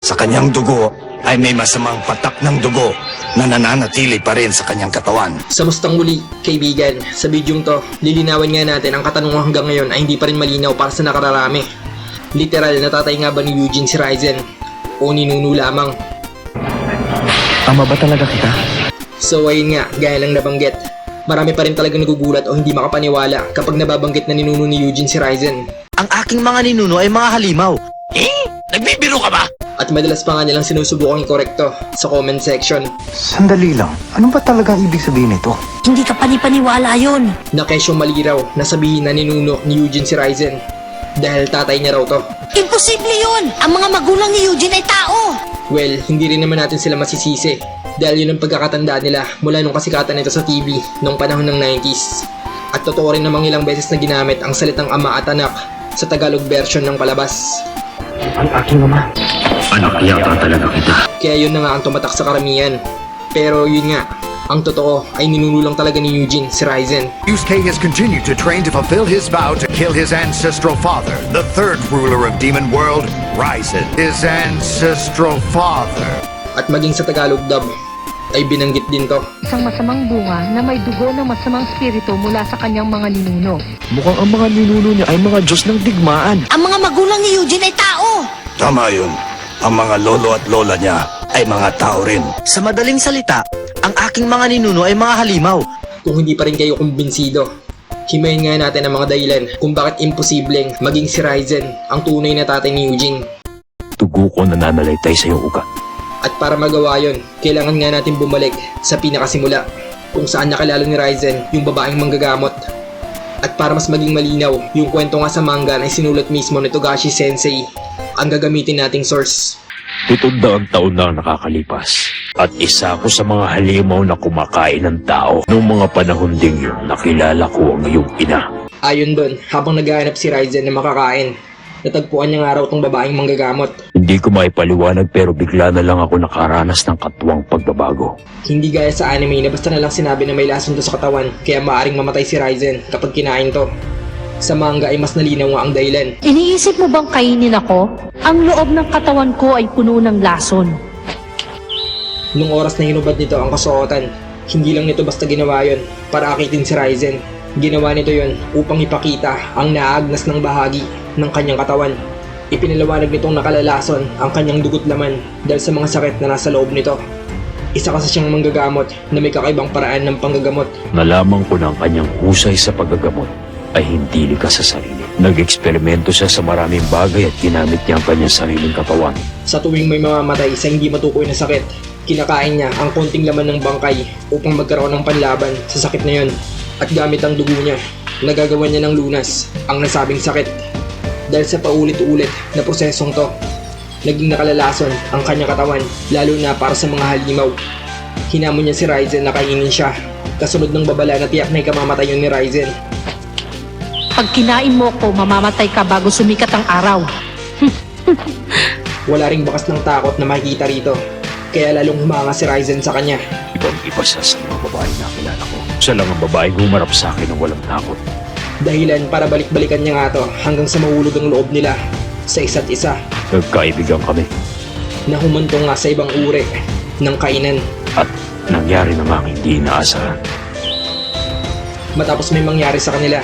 Sa kanyang dugo ay may masamang patak ng dugo na nananatili pa rin sa kanyang katawan. Sa mustang muli, kaibigan, sa bidyong to, lilinawan nga natin ang katanungan hanggang ngayon ay hindi pa rin malinaw para sa nakararami. Literal, natatay nga ba ni Eugene si Raizen? O ninuno lamang? Ama ba talaga kita? So ayun nga, gaya lang nabanggit. Marami pa rin talagang nagugulat o hindi makapaniwala kapag nababanggit na ninuno ni Eugene si Raizen. Ang aking mga ninuno ay mga halimaw. Nagbibiro ka ba? At madalas pa nga nilang sinusubukang ikorekto sa comment section. Sandali lang, ano ba talagang ibig sabihin nito? Hindi ka panipaniwala yun. Na kesyong maliraw na sabihin na ninuno ni Eugene si Raizen dahil tatay niya raw to. Imposible yun! Ang mga magulang ni Eugene ay tao! Well, hindi rin naman natin sila masisisi dahil yun ang pagkakatandaan nila mula nung kasikatan nito sa TV noong panahon ng 90s. At totoo rin namang ilang beses na ginamit ang salitang ama at anak sa Tagalog version ng palabas. Ang aking ama. Anak yata talaga kita. Kaya yun na nga ang tumatak sa karamihan. Pero yun nga, ang totoo ay ninunulang talaga ni Eugene si Raizen. Yusuke has continued to train to fulfill his vow to kill his ancestral father, the third ruler of Demon World, Raizen. His ancestral father. At maging sa Tagalog dub, ay binanggit din to. Isang masamang bunga na may dugo ng masamang spirito mula sa kanyang mga ninuno. Mukhang ang mga ninuno niya ay mga Diyos ng digmaan. Ang mga magulang ni Eugene ay tao! Tama yun. Ang mga lolo at lola niya ay mga tao rin. Sa madaling salita, ang aking mga ninuno ay mga halimaw. Kung hindi pa rin kayo kumbinsido, himayin nga natin ang mga dahilan kung bakit imposibleng maging si Raizen ang tunay na tatay ni Eugene. Tugo ko nananalaytay sa iyong ugat. At para magawa yon, kailangan nga natin bumalik sa pinakasimula kung saan nakilala ni Raizen yung babaeng manggagamot. At para mas maging malinaw, yung kwento nga sa manga na sinulat mismo ni Togashi Sensei ang gagamitin nating source. 700 taon na ang nakakalipas at isa ako sa mga halimaw na kumakain ng tao. Noong mga panahon ding yun, nakilala ko ang iyong ina. Ayon doon, habang naghahanap si Raizen na makakain, natagpuan niya nga raw tong babaeng manggagamot. Hindi ko maipaliwanag pero bigla na lang ako nakaranas ng katuwang pagbabago. Hindi gaya sa anime na basta na lang sinabi na may lason to sa katawan kaya maaring mamatay si Raizen kapag kinain to. Sa manga ay mas nalinaw nga ang dahilan. Iniisip mo bang kainin ako? Ang loob ng katawan ko ay puno ng lason. Nung oras na hinubad nito ang kasuotan, hindi lang nito basta ginawa yon para akitin si Raizen. Ginawa nito yon upang ipakita ang naagnas ng bahagi ng kanyang katawan. Ipinaliwanag nitong nakalalason ang kanyang dugot laman dahil sa mga sakit na nasa loob nito. Isa kasi siyang manggagamot na may kakaibang paraan ng panggagamot. Nalaman ko na ang kanyang husay sa paggagamot ay hindi likas sa sarili. Nag-eksperimento siya sa maraming bagay at ginamit niya ang kanyang sariling katawan. Sa tuwing may mamamatay sa hindi matukoy na sakit, kinakain niya ang konting laman ng bangkay upang magkaroon ng panlaban sa sakit na yon. At gamit ang dugo niya, nagagawa niya ng lunas ang nasabing sakit. Dahil sa paulit-ulit na prosesong to, naging nakalalason ang kanyang katawan, lalo na para sa mga halimaw. Hinamon niya si Raizen na kainin siya, kasunod ng babala na tiyak na ikamamatay yun ni Raizen. Pag kinain mo ko, mamamatay ka bago sumikat ang araw. Wala ring bakas ng takot na makikita rito, kaya lalong humanga si Raizen sa kanya. Ibang-iba siya sa mga babae na kilala ko. Siya lang ang babaeng humarap sa akin ng walang takot. Dahilan para balik-balikan niya nga to hanggang sa mahulog ang loob nila sa isa't isa. Nagkaibigan kami Na humantong nga sa ibang uri ng kainan. at nangyari na nga ang hindi inaasahan. Matapos may mangyari sa kanila,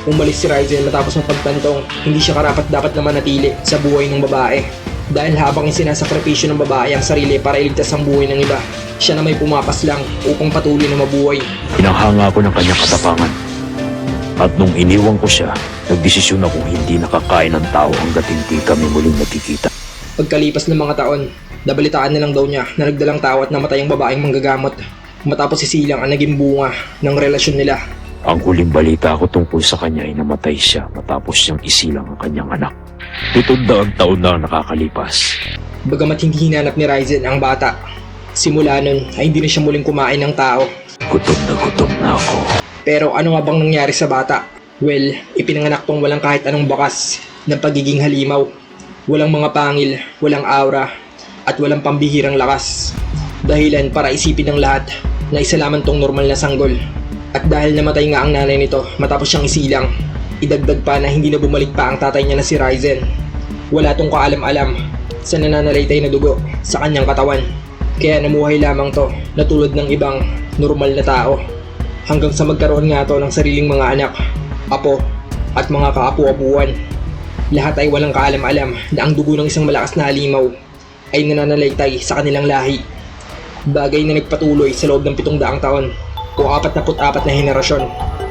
umalis si Raizen matapos mapagtantong hindi siya karapat-dapat na manatili sa buhay ng babae. Dahil habang isinasakripisyo ng babae ang sarili para iligtas ang buhay ng iba, siya na may pumapas lang upang patuloy na mabuhay. Pinanghanga ko ng kanyang katapangan. At nung iniwan ko siya, nagdesisyon akong hindi nakakain ng tao hanggat hindi kami muling nagkikita. Pagkalipas ng mga taon, nabalitaan na lang daw niya na nagdalang tao at namatay ang babaeng manggagamot. Matapos isilang ang naging bunga ng relasyon nila. Ang huling balita ko tungkol sa kanya ay namatay siya matapos siyang isilang ang kanyang anak. 700 taon na ang nakakalipas. Bagamat hindi hinanap ni Raizen ang bata, simula nun ay hindi na siya muling kumain ng tao. Gutom na ako. Pero ano nga bang nangyari sa bata? Well, ipinanganak tong walang kahit anong bakas ng pagiging halimaw. Walang mga pangil, walang aura, at walang pambihirang lakas. Dahilan para isipin ng lahat na isa lamang tong normal na sanggol. At dahil namatay nga ang nanay nito matapos siyang isilang, idagdag pa na hindi na bumalik pa ang tatay niya na si Raizen. Wala tong kaalam-alam sa nananalaytay na dugo sa kanyang katawan. Kaya namuhay lamang to na tulad ng ibang normal na tao. Hanggang sa magkaroon nga to ng sariling mga anak, apo, at mga kaapu-apuan. Lahat ay walang kaalam-alam na ang dugo ng isang malakas na halimaw ay nananalaytay sa kanilang lahi. Bagay na nagpatuloy sa loob ng 700 taon o 44 na henerasyon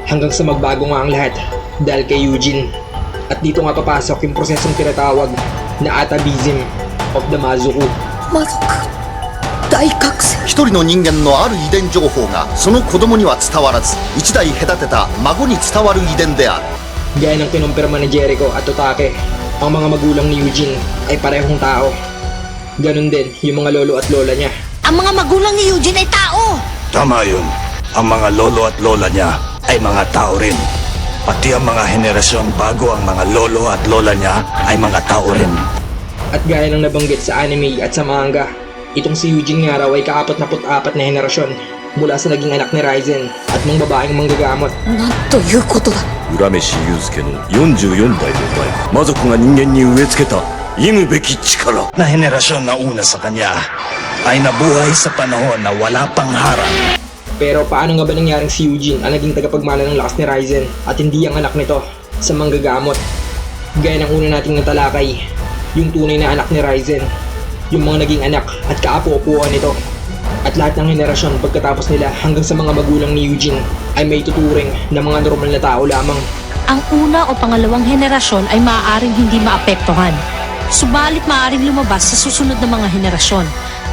hanggang sa magbago nga ang lahat dahil kay Eugene. At dito nga papasok yung prosesong tinatawag na atavism of the Mazuku. 一人の人間のある遺伝情報がその子供には伝わらず一代隔てた孫に伝わる遺伝である Gaya ng kinumpirma ni Jericho at Otake, ang mga magulang ni Eugene ay parehong tao. Ganon din yung mga lolo at lola niya. Ang mga magulang ni Eugene ay tao! Tama yun. Ang mga lolo at lola niya ay mga tao rin. Pati ang mga henerasyon bago ang mga lolo at lola niya ay mga tao rin. At gaya ng nabanggit sa anime at sa manga, itong si Eugene nga raw ay ka-44 na henerasyon mula sa naging anak ni Raizen at ng babaeng manggagamot. なんということだ。浦飯祐介の44代の前魔族が人間に植え付けた忌むべき力 Na henerasyon na una sa kanya ay nabuhay sa panahon na wala pang harang. Pero paano nga ba nangyaring si Eugene ang naging tagapagmana ng lakas ni Raizen at hindi ang anak nito sa manggagamot? Gaya ng una nating natalakay, yung tunay na anak ni Raizen, yung mga naging anak at kaapu-apuan nito. At lahat ng henerasyon pagkatapos nila hanggang sa mga magulang ni Eugene ay may tuturing na mga normal na tao lamang. Ang una o pangalawang henerasyon ay maaaring hindi maapektuhan. Subalit maaaring lumabas sa susunod na mga henerasyon.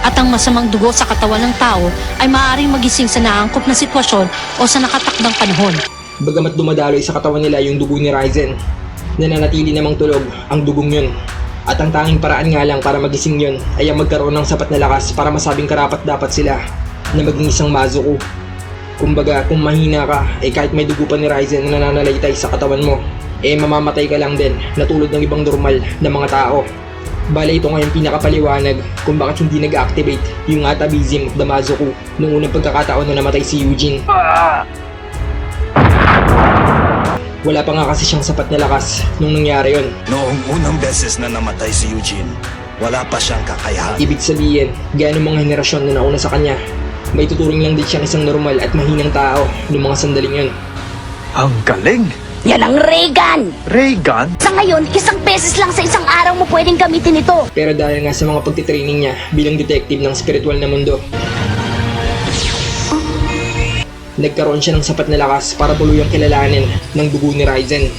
At ang masamang dugo sa katawan ng tao ay maaaring magising sa naangkop na sitwasyon o sa nakatakdang panahon. Bagamat dumadaloy sa katawan nila yung dugo ni Raizen, nananatili namang tulog ang dugong yun. At ang tanging paraan nga lang para magising yun ay ang magkaroon ng sapat na lakas para masabing karapat-dapat sila na maging isang Mazuku. Kumbaga, kung mahina ka, kahit may dugo pa ni Raizen na nananalaytay sa katawan mo, mamamatay ka lang din na tulad ng ibang normal na mga tao. Bale, ito nga yung pinakapaliwanag kung bakit hindi nag-activate yung atavism of the Mazuku noong unang pagkakataon na namatay si Eugene. Wala pa nga kasi siyang sapat na lakas nung nangyari yon. Noong unang beses na namatay si Eugene, wala pa siyang kakayahan. Ibig sabihin, gaya ng mga henerasyon na nauna sa kanya, may tuturing lang din siyang isang normal at mahinang tao noong mga sandaling yun. Ang galing! Yan ang Reagan! Reagan? Sa ngayon, 1 beses lang sa isang araw mo pwedeng gamitin ito. Pero dahil nga sa mga pagtitraining niya bilang detective ng spiritual na mundo, nagkaroon siya ng sapat na lakas para tuluyang kilalanin ng dugo ni Raizen.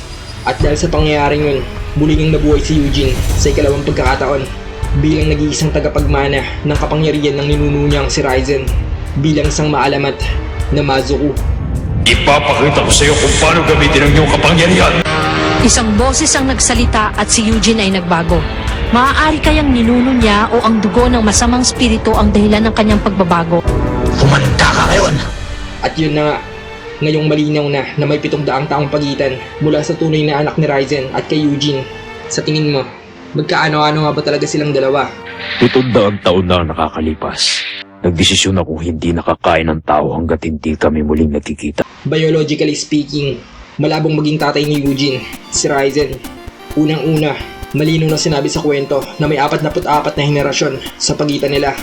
At dahil sa pangyayaring yun, muling nabuhay si Eugene sa ikalawang pagkakataon bilang nag-iisang tagapagmana ng kapangyarihan ng ninuno niyang si Raizen bilang isang maalamat na Mazuku. Ipapakita ko sa iyo kung paano gamitin ang iyong kapangyarihan. Isang boses ang nagsalita at si Eugene ay nagbago. Maaari kayang ninuno niya o ang dugo ng masamang spirito ang dahilan ng kanyang pagbabago. Kumanda ka ngayon! At yun na nga, ngayong malinaw na may 700 taong pagitan mula sa tunay na anak ni Raizen at kay Eugene. Sa tingin mo, magkaano-ano nga ba talaga silang dalawa? 700 taon na ang nakakalipas. Nagdesisyon akong hindi nakakain ng tao hanggat hindi kami muling nagkikita. Biologically speaking, malabong maging tatay ni Eugene, si Raizen. Unang-una, malinaw na sinabi sa kwento na may 44 na henerasyon sa pagitan nila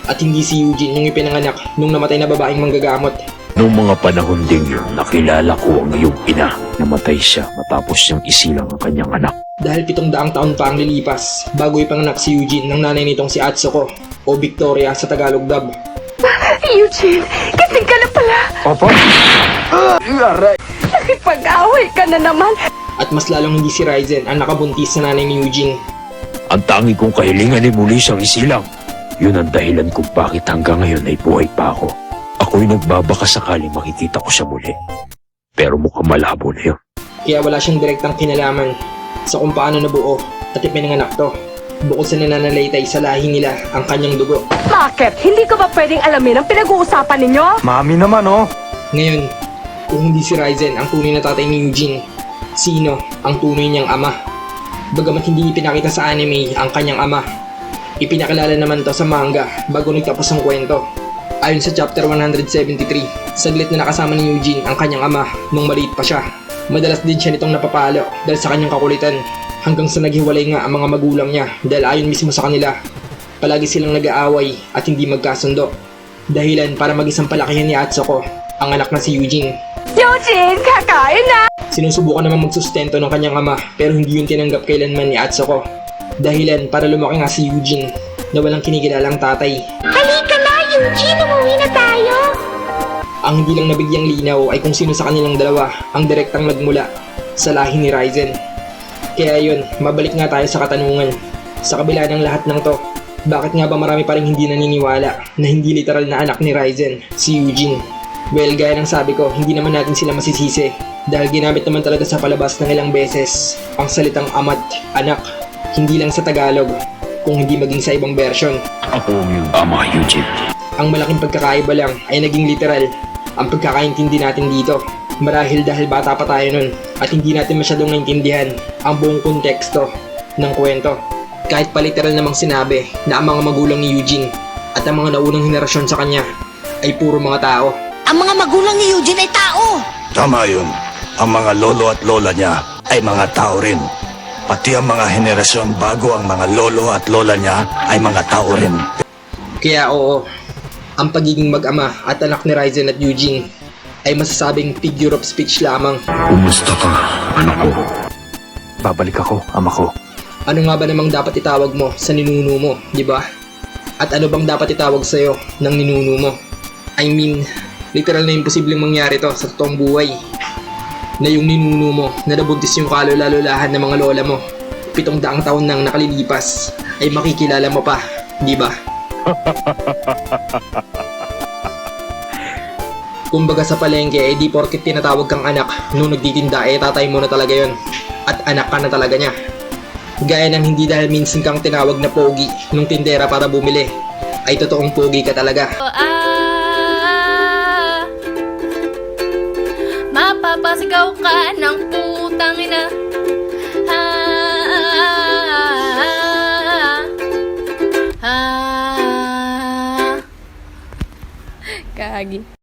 at hindi si Eugene yung ipinanganak nung namatay na babaeng manggagamot. Noong mga panahon ding yun, nakilala ko ang iyong ina. Namatay siya matapos siyang isilang ang kanyang anak. Dahil 700 taon pa ang lilipas bago ipanganak si Eugene ng nanay nitong si Atsuko o Victoria sa Tagalog dub. Eugene, gising ka na pala. Opo? Nakipag-away ka na naman. At mas lalong hindi si Raizen ang nakabuntis sa nanay ni Eugene. Ang tangi kong kahilingan ay muli siyang isilang. Yun ang dahilan kung bakit hanggang ngayon ay buhay pa ako. Ako'y nagbabaka sakaling makikita ko siya muli. Pero mukhang malabo na yun. Kaya wala siyang direktang kinalaman sa kung paano nabuo at ipinanganak to. Bukod sa nananalaytay sa lahi nila ang kanyang dugo. Bakit? Hindi ko ba pwedeng alamin ang pinag-uusapan ninyo? Mami naman, oh! Ngayon, kung hindi si Raizen ang tunay na tatay ni Eugene, sino ang tunay niyang ama? Bagamat hindi ipinakita sa anime ang kanyang ama, ipinakilala naman to sa manga bago nagtapos ang kwento. Ayon sa chapter 173, saglit na nakasama ni Eugene ang kanyang ama nung maliit pa siya. Madalas din siya nitong napapalo dahil sa kanyang kakulitan. Hanggang sa naghiwalay nga ang mga magulang niya dahil ayon mismo sa kanila, palagi silang nag-aaway at hindi magkasundo. Dahilan para mag-isang palakihan ni Atsuko, ang anak na si Eugene. Eugene, kakain na! Sinusubukan naman magsustento ng kanyang ama pero hindi yun tinanggap kailanman ni Atsuko. Dahilan para lumaki nga si Eugene na walang kinikilalang tatay. Halika na, Eugene! Umuwi na tayo! Ang hindi lang nabigyang linaw ay kung sino sa kanilang dalawa ang direktang nagmula sa lahi ni Raizen. Kaya yun, mabalik nga tayo sa katanungan. Sa kabila ng lahat ng to, bakit nga ba marami pa rin hindi naniniwala na hindi literal na anak ni Raizen, si Eugene? Well, gaya ng sabi ko, hindi naman natin sila masisisi dahil ginamit naman talaga sa palabas ng ilang beses ang salitang ama't anak. Hindi lang sa Tagalog, kung hindi maging sa ibang version. Ako ang iyong ama, Eugene. Ang malaking pagkakaiba lang ay naging literal ang pagkakaintindi natin dito. Marahil dahil bata pa tayo nun at hindi natin masyadong naintindihan ang buong konteksto ng kwento. Kahit pa literal namang sinabi na ang mga magulang ni Eugene at ang mga naunang henerasyon sa kanya ay puro mga tao. Ang mga magulang ni Eugene ay tao! Tama yun. Ang mga lolo at lola niya ay mga tao rin. Pati ang mga henerasyon bago ang mga lolo at lola niya ay mga tao rin. Kaya oo, ang pagiging mag-ama at anak ni Raizen at Eugene ay masasabing figure of speech lamang. Kumusta ka, anak ko? Babalik ako, ama ko. Ano nga ba namang dapat itawag mo sa ninuno mo, di ba? At ano bang dapat itawag sa'yo ng ninuno mo? I mean, literal na imposibleng mangyari to sa totoong buhay. Na yung ninuno mo na nabuntis yung kalula-lulahan ng mga lola mo 700 taon nang nakalilipas ay makikilala mo pa, di ba? Kumbaga sa palengke, eh di porket tinatawag kang anak nung nagtitinda, eh tatay mo na talaga yon at anak ka na talaga niya. Gaya ng hindi dahil minsan kang tinawag na pogi nung tindera para bumili, ay totoong pogi ka talaga. Mapapasigaw ka ng putang ina. Kagi.